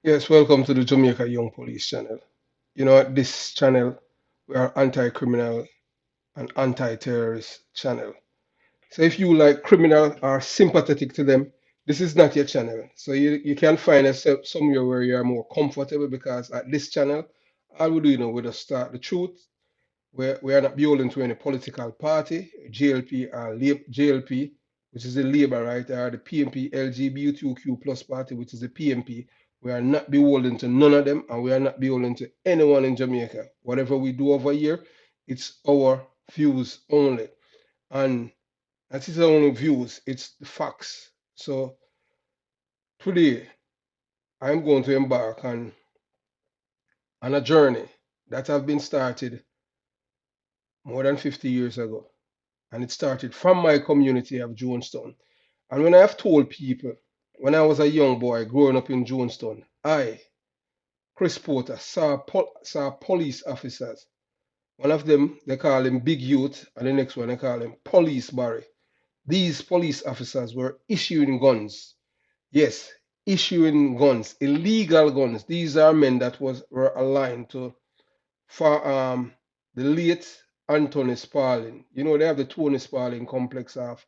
Yes, welcome to the Jamaica Young Police channel. You know, at this channel, we are anti-criminal and anti-terrorist channel. So if you like criminal or sympathetic to them, this is not your channel. So you can find yourself somewhere where you are more comfortable because at this channel, all we do, we just start the truth. We are not beholden to any political party, JLP or JLP, which is the Labour, right, or the PMP LGBTQ plus party, which is the PMP. We are not beholden to none of them, and we are not beholden to anyone in Jamaica. Whatever we do over here, it's our views only. And that is only views, it's the facts. So today, I'm going to embark on a journey that have been started more than 50 years ago. And it started from my community of Jonestown. And when I have told people, when I was a young boy growing up in Jonestown, I, Chris Porter, saw police officers. One of them, they call him Big Youth, and the next one, they call him Police Barry. These police officers were issuing guns. Yes, issuing guns, illegal guns. These are men that were aligned to for the late Anthony Sparling. You know, they have the Tony Sparling complex of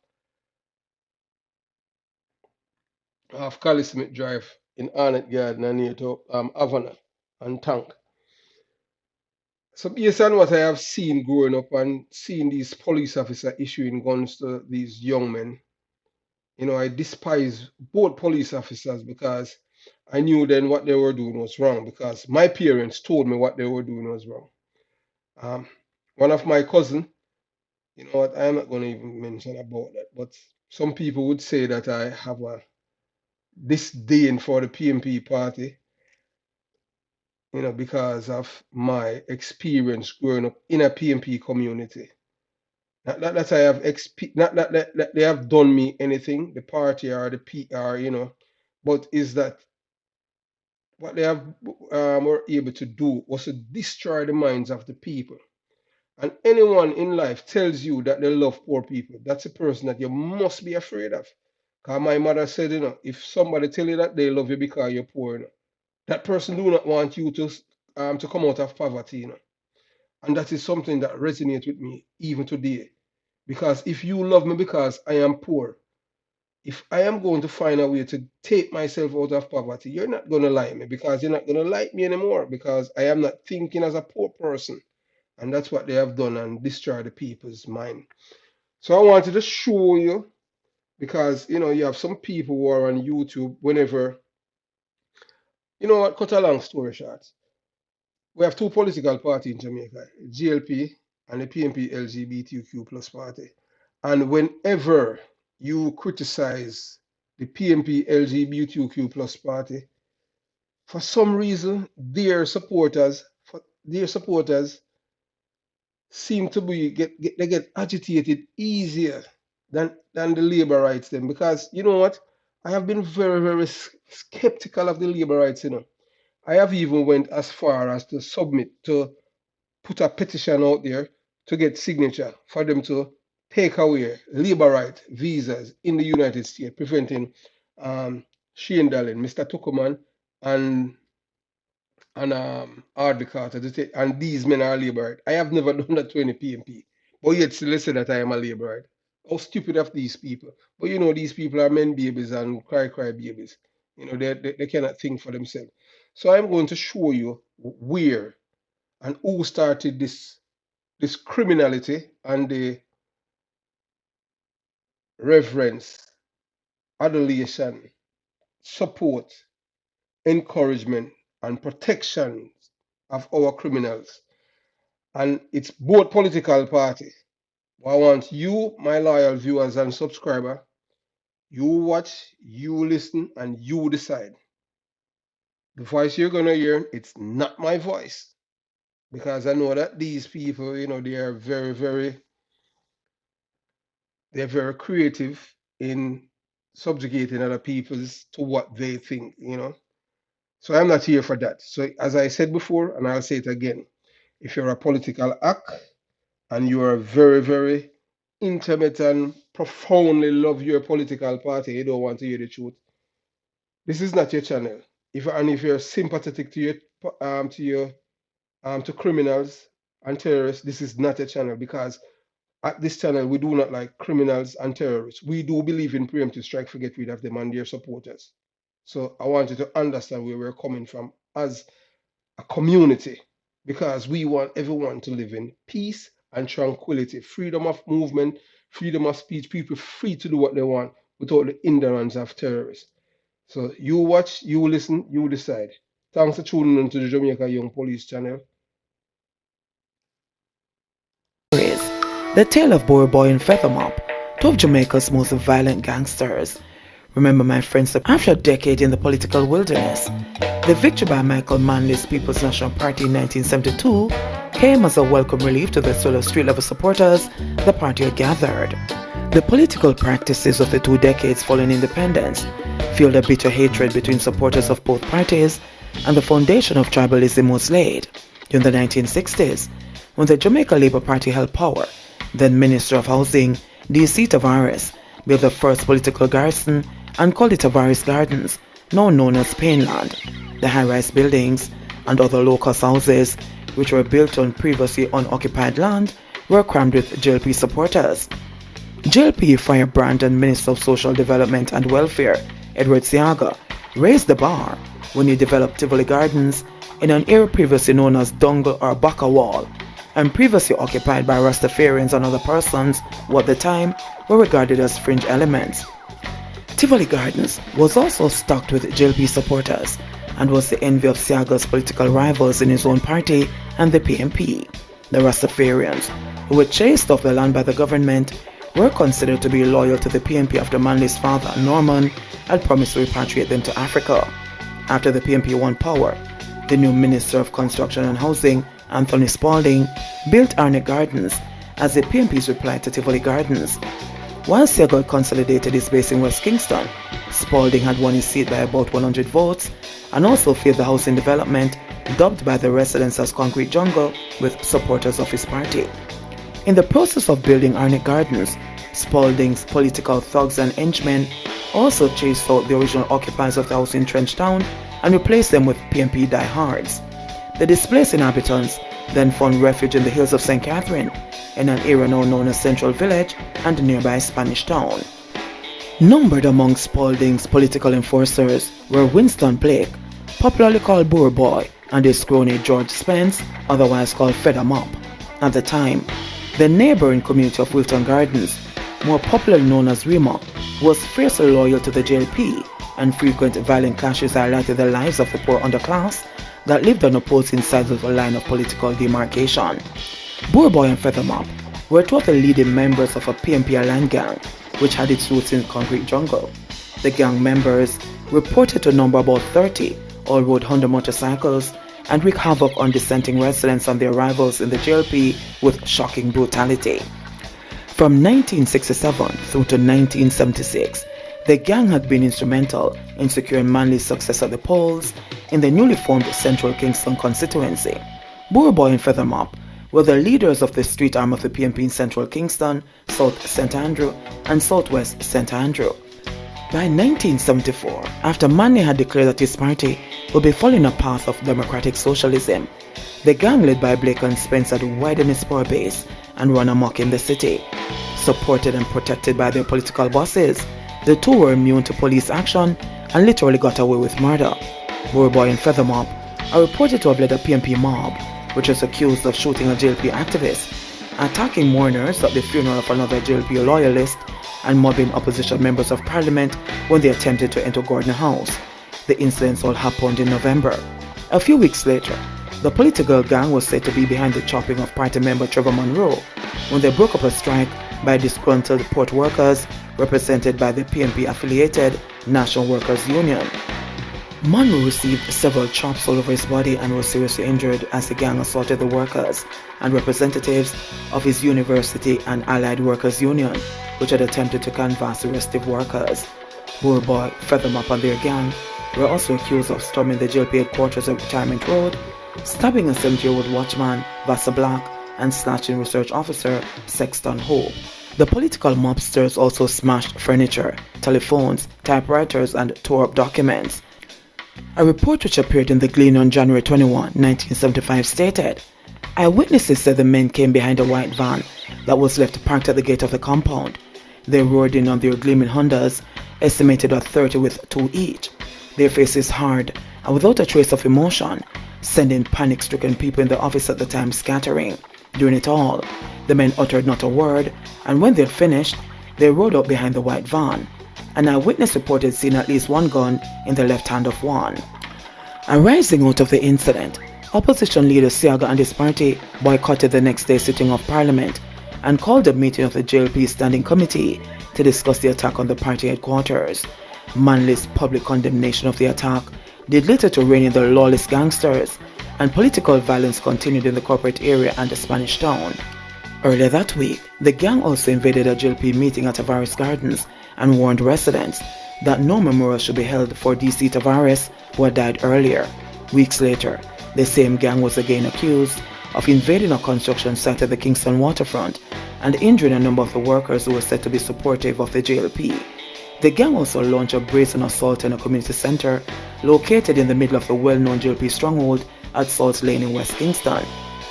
Cali Smith Drive in Arnett Garden and near to Havana and Tank. So based on what I have seen growing up and seeing these police officers issuing guns to these young men, I despise both police officers because I knew then what they were doing was wrong because my parents told me what they were doing was wrong. Um, one of my cousin, you know what, I'm not going to even mention about that, but some people would say that I have a disdain for the PMP party, because of my experience growing up in a PMP community. Not that I have not that they have done me anything, the party or the PR, but is that what they have were able to do was to destroy the minds of the people. And anyone in life tells you that they love poor people, that's a person that you must be afraid of. Because my mother said, if somebody tell you that they love you because you're poor, that person do not want you to come out of poverty, And that is something that resonates with me even today. Because if you love me because I am poor, if I am going to find a way to take myself out of poverty, you're not going to like me because you're not going to like me anymore because I am not thinking as a poor person. And that's what they have done and destroyed the people's mind. So I wanted to show you because, you have some people who are on YouTube whenever, you know what, cut a long story short. We have two political parties in Jamaica, GLP and the PNP LGBTQ plus party. And whenever you criticize the PNP LGBTQ plus party, for some reason their supporters seem to they get agitated easier than the labor rights them because you know what? I have been very, very skeptical of the labor rights. I have even went as far as to submit to put a petition out there to get signature for them to take away labor right visas in the United States, preventing Shane Dallin, Mr. Tukuman, and Ardley Carter to take, and these men are labor right. I have never done that to any PMP, but yet still they say that I am a labor right. How stupid of these people! But these people are men babies and cry babies. They cannot think for themselves. So I'm going to show you where and who started this criminality and the reverence, adulation, support, encouragement, and protection of our criminals. And it's both political party. I want you, my loyal viewers and subscriber, you watch, you listen, and you decide. The voice you're gonna hear, it's not my voice. Because I know that these people, they are very, they're very creative in subjugating other people's to what they think. So I'm not here for that. So as I said before, and I'll say it again, if you're a political act and you are very, very intimate and profoundly love your political party, you don't want to hear the truth, this is not your channel. If you're sympathetic to criminals and terrorists, this is not a channel, because at this channel we do not like criminals and terrorists. We do believe in preemptive strike for get rid of them and their supporters. So I want you to understand where we're coming from as a community, because we want everyone to live in peace and tranquility, freedom of movement, freedom of speech, people free to do what they want without the hindrance of terrorists. So you watch, you listen, you decide. Thanks for tuning into the Jamaica Young Police channel. The tale of Boer Boy and Feathermop, two of Jamaica's most violent gangsters. Remember, my friends, after a decade in the political wilderness, the victory by Michael Manley's People's National Party in 1972 came as a welcome relief to the swell of street-level supporters the party had gathered. The political practices of the 2 decades following independence fueled a bitter hatred between supporters of both parties, and the foundation of tribalism was laid. During the 1960s, when the Jamaica Labour Party held power, then Minister of Housing, D.C. Tavares, built the first political garrison and called it Tavares Gardens, now known as Painland. The high-rise buildings and other low-cost houses, which were built on previously unoccupied land, were crammed with JLP supporters. JLP firebrand and Minister of Social Development and Welfare, Edward Siaga, raised the bar when he developed Tivoli Gardens in an area previously known as Dungle or Baka Wall, and previously occupied by Rastafarians and other persons who at the time were regarded as fringe elements. Tivoli Gardens was also stocked with JLP supporters and was the envy of Siaga's political rivals in his own party and the PNP. The Rastafarians, who were chased off the land by the government, were considered to be loyal to the PNP after Manley's father, Norman, had promised to repatriate them to Africa. After the PNP won power, the new Minister of Construction and Housing, Anthony Spalding, built Arnett Gardens as the PNP's reply to Tivoli Gardens. While Siaga consolidated his base in West Kingston, Spalding had won his seat by about 100 votes and also filled the housing development dubbed by the residents as Concrete Jungle with supporters of his party. In the process of building Arnett Gardens, Spalding's political thugs and henchmen also chased out the original occupiers of the house in Trench Town and replaced them with PNP diehards. The displaced inhabitants then found refuge in the hills of St. Catherine, in an area now known as Central Village and nearby Spanish Town. Numbered among Spalding's political enforcers were Winston Blake, popularly called Boer Boy, and his crony George Spence, otherwise called Feather Mop. At the time, the neighboring community of Wilton Gardens, more popularly known as Rema, was fiercely loyal to the JLP, and frequent violent clashes highlighted the lives of the poor underclass that lived on opposing sides of the line of political demarcation. Boer Boy and Feather Mop were two of the leading members of a PNP land gang, which had its roots in Concrete Jungle. The gang members reported to number about 30, all rode Honda motorcycles, and wreak havoc on dissenting residents and their rivals in the JLP with shocking brutality. From 1967 through to 1976, the gang had been instrumental in securing Manley's success at the polls in the newly formed Central Kingston constituency. Boer Boy and Feather Mop were the leaders of the street arm of the PNP in Central Kingston, South St. Andrew, and Southwest St. Andrew. By 1974, after Manley had declared that his party would be following a path of democratic socialism, the gang led by Blake and Spence had widened its power base and run amok in the city. Supported and protected by their political bosses, the two were immune to police action and literally got away with murder. Boer Boy and Feather Mop are reported to have led a PNP mob, which was accused of shooting a JLP activist, attacking mourners at the funeral of another JLP loyalist, and mobbing opposition members of parliament when they attempted to enter Gordon House. The incidents all happened in November. A few weeks later, the political gang was said to be behind the chopping of party member Trevor Monroe when they broke up a strike by disgruntled port workers represented by the PNP-affiliated National Workers Union. Monroe received several chops all over his body and was seriously injured as the gang assaulted the workers and representatives of his university and Allied Workers Union, which had attempted to canvass the restive workers. Boer Boy, Feather Mop and their gang were also accused of storming the JLP headquarters of Retirement Road, stabbing a 70-year-old watchman, Vassar Black, and snatching research officer Sexton Hope. The political mobsters also smashed furniture, telephones, typewriters, and tore up documents. A report which appeared in the Gleaner on January 21, 1975 stated, eyewitnesses said the men came behind a white van that was left parked at the gate of the compound. They roared in on their gleaming Hondas, estimated at 30 with two each. Their faces hard and without a trace of emotion, sending panic-stricken people in the office at the time scattering. During it all, the men uttered not a word, and when they'd finished, they rode up behind the white van. An eyewitness reported seeing at least one gun in the left hand of one. Arising out of the incident, opposition leader Siaga and his party boycotted the next day's sitting of Parliament and called a meeting of the JLP Standing Committee to discuss the attack on the party headquarters. Manley's public condemnation of the attack did little to rein in the lawless gangsters, and political violence continued in the corporate area and the Spanish town. Earlier that week, the gang also invaded a JLP meeting at Tavares Gardens and warned residents that no memorial should be held for DC Tavares, who had died earlier. Weeks later, the same gang was again accused of invading a construction site at the Kingston waterfront and injuring a number of the workers who were said to be supportive of the JLP. The gang also launched a brazen assault in a community center located in the middle of the well-known JLP stronghold at Salt Lane in West Kingston.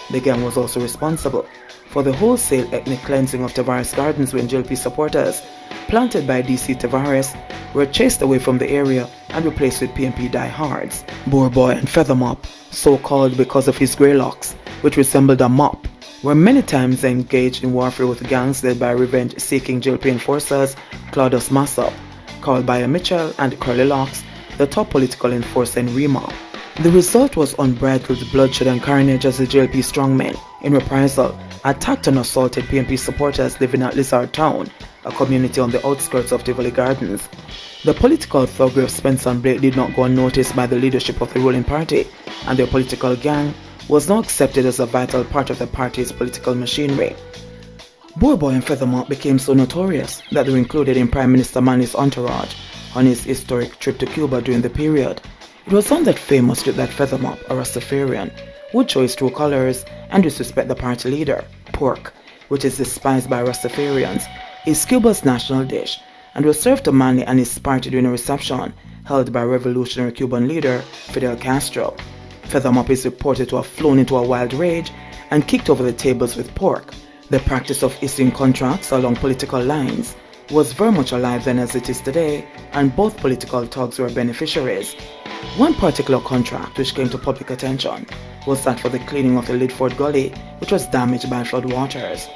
The gang was also responsible for the wholesale ethnic cleansing of Tavares Gardens when JLP supporters, planted by DC Tavares, were chased away from the area and replaced with PNP diehards. Boer Boy and Feather Mop, so called because of his grey locks, which resembled a mop, were many times engaged in warfare with gangs led by revenge-seeking JLP enforcers Claudius Massop, Carl Bayer Mitchell, and Curly Locks, the top political enforcer in Rema. The result was unbridled bloodshed and carnage as the JLP strongmen, in reprisal, attacked and assaulted PNP supporters living at Lizard Town, a community on the outskirts of Tivoli Gardens. The political thuggery of Spencer and Blake did not go unnoticed by the leadership of the ruling party, and their political gang was now accepted as a vital part of the party's political machinery. Boer Boy and Feather Mop became so notorious that they were included in Prime Minister Manley's entourage on his historic trip to Cuba during the period. It was on that famous trip that Feather Mop, a Rastafarian, would show his true colors and disrespect the party leader. Pork, which is despised by Rastafarians, is Cuba's national dish and was served to Manley and his party during a reception held by revolutionary Cuban leader Fidel Castro. Feather Mop is reported to have flown into a wild rage and kicked over the tables with pork. The practice of issuing contracts along political lines was very much alive then as it is today, and both political thugs were beneficiaries. One particular contract which came to public attention was that for the cleaning of the Lidford Gully, which was damaged by flood waters.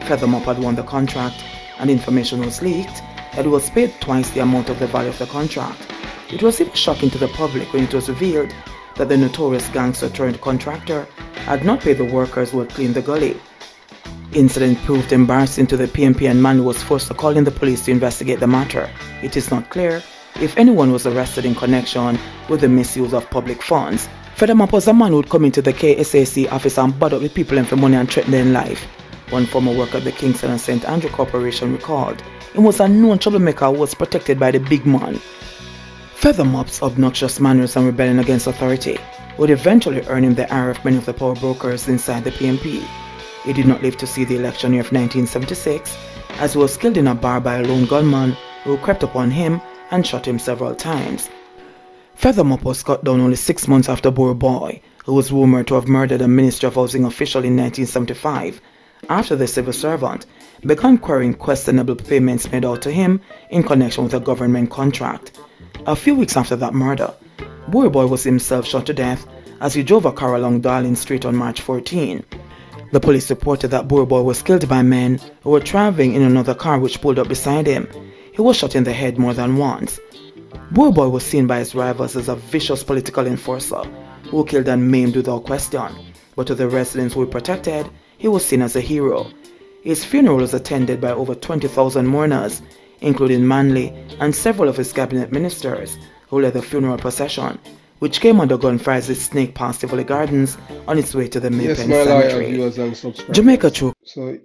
Feather Mop had won the contract, and information was leaked that he was paid twice the amount of the value of the contract. It was even shocking to the public when it was revealed that the notorious gangster turned contractor had not paid the workers who had cleaned the gully. Incident proved embarrassing to the PNP, and Manley was forced to call in the police to investigate the matter. It is not clear if anyone was arrested in connection with the misuse of public funds. Feather Mop was a man who would come into the KSAC office and bad up with people and for money and threaten their life. One former worker at the Kingston and St. Andrew Corporation recalled he was a known troublemaker who was protected by the big man. Feather Mop's obnoxious manners and rebellion against authority would eventually earn him the ire of many of the power brokers inside the PNP. He did not live to see the election year of 1976, as he was killed in a bar by a lone gunman who crept upon him and shot him several times. Feather Mop was cut down only 6 months after Boer Boy, who was rumored to have murdered a Ministry of Housing official in 1975, after the civil servant began querying questionable payments made out to him in connection with a government contract. A few weeks after that murder, Boer Boy was himself shot to death as he drove a car along Darling Street on March 14. The police reported that Boer Boy was killed by men who were traveling in another car which pulled up beside him. He was shot in the head more than once. Boer Boy was seen by his rivals as a vicious political enforcer who killed and maimed without question, but to the residents who he protected, he was seen as a hero. His funeral was attended by over 20,000 mourners, including Manley and several of his cabinet ministers, who led the funeral procession, which came under gunfire as it snaked past Tivoli Gardens on its way to the Yes, Maypen my loyal Cemetery. viewers and subscribers. Jamaica True. So,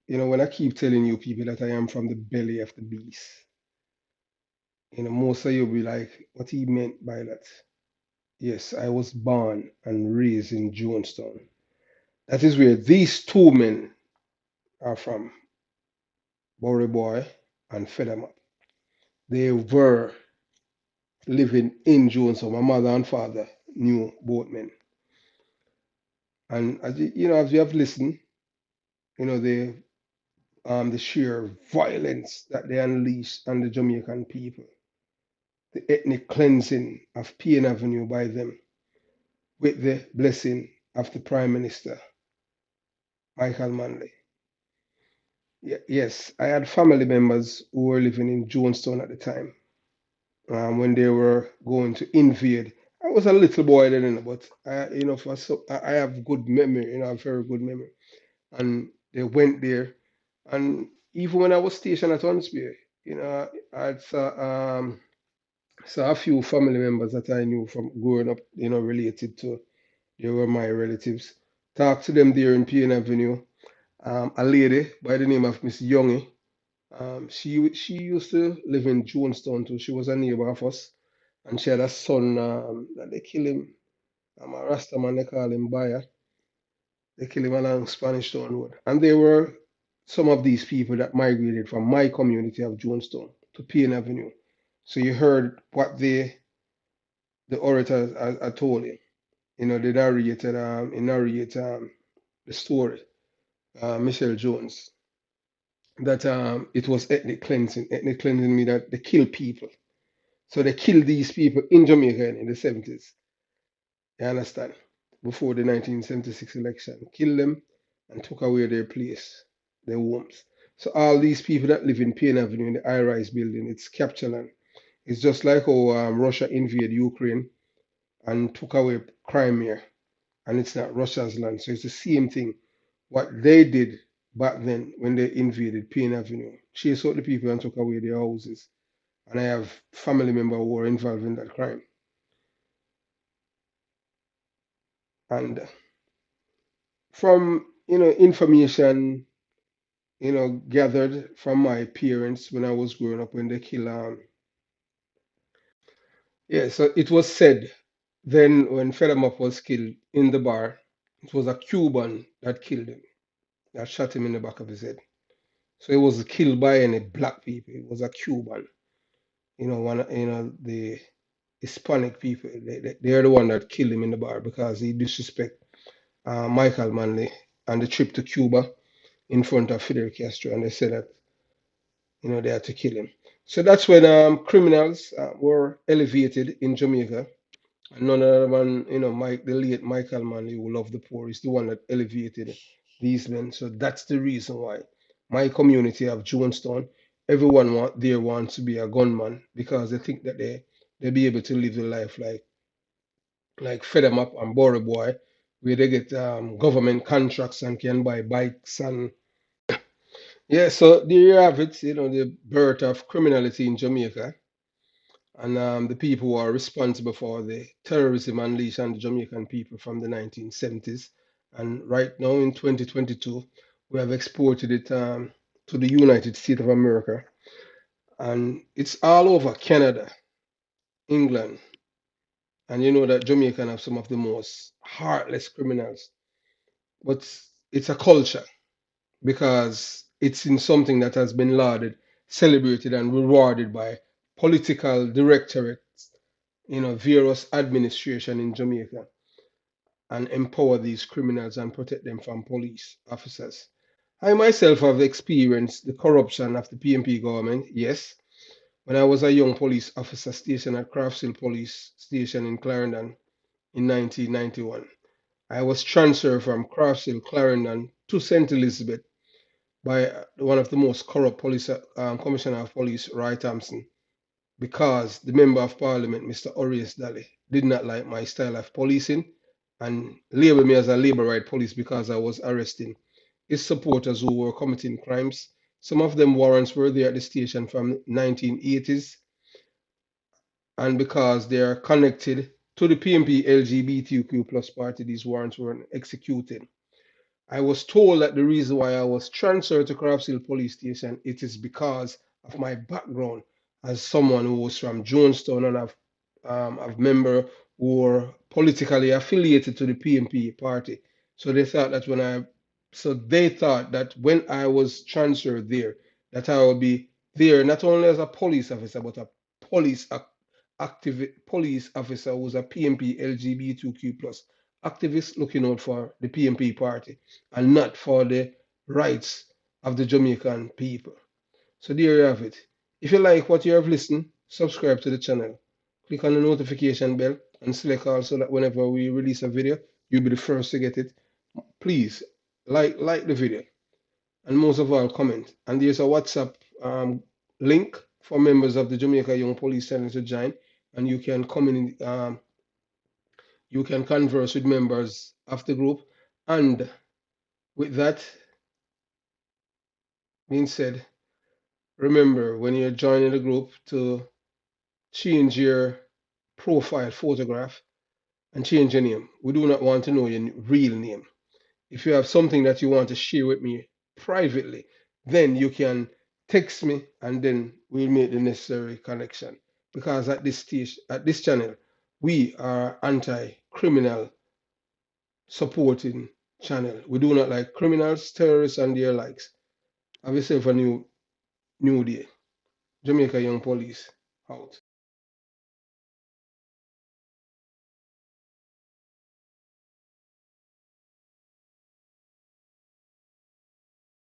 when I keep telling you people that I am from the belly of the beast, most of you will be like, what he meant by that? Yes, I was born and raised in Jonestown. That is where these two men are from, Bory Boy and Feather Mop. They were living in Jonestown. My mother and father knew both men. And as as you have listened, the sheer violence that they unleashed on the Jamaican people, the ethnic cleansing of Payne Avenue by them, with the blessing of the Prime Minister, Michael Manley. Yes, I had family members who were living in Jonestown at the time when they were going to invade. I was a little boy then, but I have good memory, a very good memory. And they went there, and even when I was stationed at Huntsby, I saw a few family members that I knew from growing up, related to. They were my relatives. Talked to them there in Payne Avenue. A lady by the name of Miss Youngie. She used to live in Jonestown too. She was a neighbor of us, and she had a son that they kill him. A Rasta man, they call him Baya. They kill him along Spanish Town Road. And they were some of these people that migrated from my community of Jonestown to Payne Avenue. So you heard what the orators are told him. They narrated he narrated the story, Michelle Jones, that it was ethnic cleansing. Ethnic cleansing mean that they kill people. So they killed these people in Jamaica in the 70s. You understand? Before the 1976 election. Killed them and took away their place, their homes. So all these people that live in Payne Avenue in the high-rise building, it's captured land. It's just like how Russia invaded Ukraine and took away Crimea, and it's not Russia's land. So it's the same thing. What they did back then when they invaded Payne Avenue, chased out the people and took away their houses. And I have family members who were involved in that crime. And from information gathered from my parents when I was growing up when they killed yeah, so it was said then when Fedamop was killed in the bar, it was a Cuban that killed him, that shot him in the back of his head. So he was killed by any black people. It was a Cuban. The Hispanic people. They're the one that killed him in the bar because he disrespect Michael Manley and the trip to Cuba in front of Fidel Castro, and they said that they had to kill him. So that's when criminals were elevated in Jamaica. And none other than the late Michael Manley, who loved the poor, is the one that elevated these men. So that's the reason why my community of Jonestown, everyone there wants to be a gunman because they think that they'll be able to live a life like Fed 'em Up and Borrow Boy, where they get government contracts and can buy bikes and yeah. So there you have it. The birth of criminality in Jamaica and the people who are responsible for the terrorism unleashed on the Jamaican people from the 1970s. And right now in 2022, we have exported it to the United States of America. And it's all over Canada, England. And you know that Jamaica have some of the most heartless criminals. But it's a culture because it's in something that has been lauded, celebrated, and rewarded by political directorates, various administration in Jamaica, and empower these criminals and protect them from police officers. I myself have experienced the corruption of the PMP government, yes, when I was a young police officer stationed at Craftsville Police Station in Clarendon in 1991. I was transferred from Craftsville, Clarendon to St. Elizabeth by one of the most corrupt police commissioner of police, Roy Thompson, because the member of parliament, Mr. Horace Daly, did not like my style of policing and labeled me as a labor right police because I was arresting his supporters who were committing crimes. Some of them warrants were there at the station from 1980s, and because they are connected to the PMP LGBTQ plus party, these warrants were executed. I was told that the reason why I was transferred to Craftsville Police Station it is because of my background as someone who was from Jonestown and I've member who were politically affiliated to the PMP party. So they thought that when I was transferred there, that I would be there not only as a police officer but a police active police officer who's a PMP LGBTQ plus activist looking out for the PMP party and not for the rights of the Jamaican people. So there you have it. If you like what you have listened, subscribe to the channel. Click on the notification bell and select all so that whenever we release a video, you'll be the first to get it. Please like the video and most of all comment. And there's a WhatsApp link for members of the Jamaica Young Police Channel to join, and you can come in. You can converse with members of the group. And with that being said, remember when you're joining the group to change your profile photograph and change your name. We do not want to know your real name. If you have something that you want to share with me privately, then you can text me and then we'll make the necessary connection. Because at this stage, at this channel, we are anti-criminal supporting channel. We do not like criminals, terrorists, and their likes. Have yourself a new day. Jamaica Young Police out.